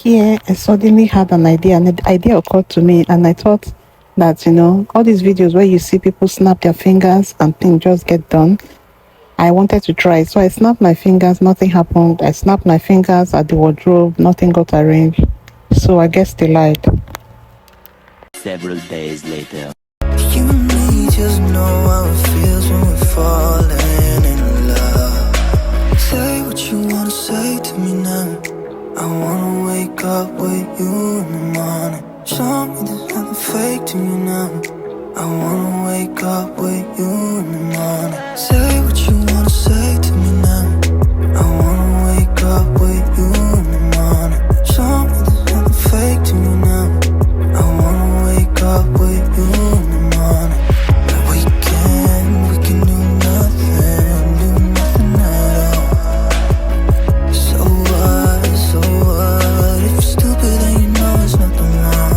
here I suddenly had an idea, and the idea occurred to me, and I thought that, all these videos where you see people snap their fingers and things just get done. I wanted to try. So I snapped my fingers, nothing happened. I snapped my fingers at the wardrobe, nothing got arranged. So I guess they lied. Several days later. You and me just know how it feels when we're falling in love. Say what you wanna say to me now. I wanna wake up with you in the morning. Show me there's nothing fake to me now. I wanna wake up with you in the morning. Say what you wanna say to me now. I wanna wake up with you in the morning. Show me there's nothing fake to me now. I wanna wake up with you in the morning. We can do nothing at all. So what? If you're stupid, then you know there's nothing wrong.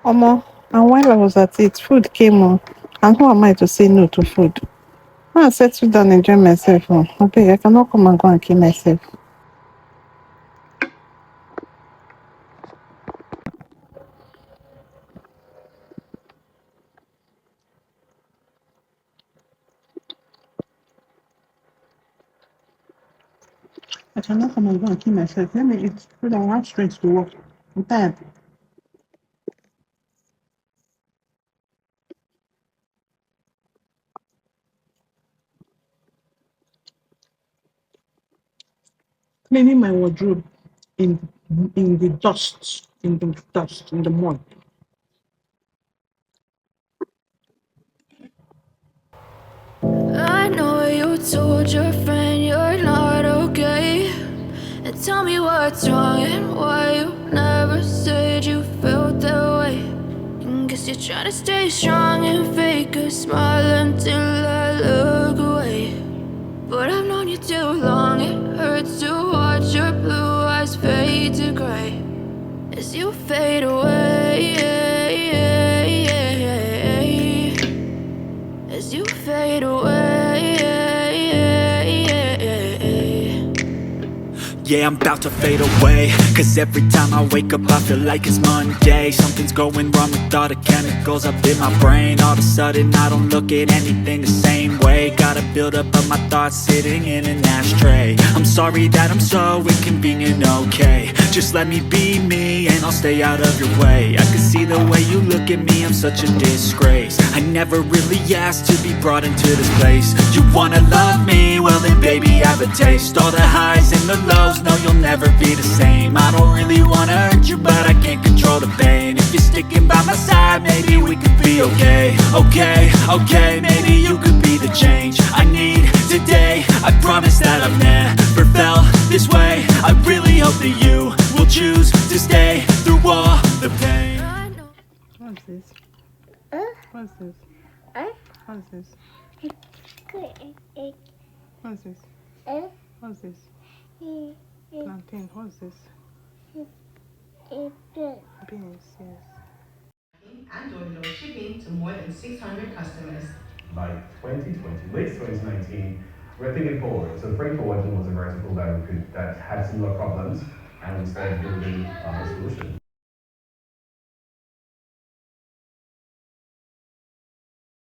Omo, and while I was at it, food came on. And who am I to say no to food? I settle down and enjoy myself. Oh. Okay, I cannot come and go and kill myself. I cannot come and go and kill myself. Let me eat so that I have strength to work. I'm tired. Cleaning my wardrobe in the dust, in the mud. I know you told your friend you're not okay. And tell me what's wrong and why you never said you felt that way. And guess you're trying to stay strong and fake a smile until I look away. But I've known you too long, it hurts to watch your blue eyes fade to gray as you fade away. As you fade away. Yeah, I'm about to fade away. Cause every time I wake up I feel like it's Monday. Something's going wrong with all the chemicals up in my brain. All of a sudden I don't look at anything the same way. Got a buildup of my thoughts sitting in an ashtray. I'm sorry that I'm so inconvenient, okay. Just let me be me and I'll stay out of your way. I can see the way you look at me, I'm such a disgrace. I never really asked to be brought into this place. You wanna love me? Well then baby have a taste. All the highs and the lows, no you'll never be the same. I don't really wanna hurt you but I can't control the pain. If you're sticking by my side maybe we could be okay. Okay, maybe you could be the change I need today. I promise that I've never felt this way. I really hope that you will choose to stay through all the pain. What's this? What's this? What's this? What's this? What's this? Plantain. What's this? Beans, yes. And door-to-door shipping to more than 600 customers. By 2020, late 2019, we're thinking forward. So freight forwarding was a vertical that had similar problems, and we started building a solution.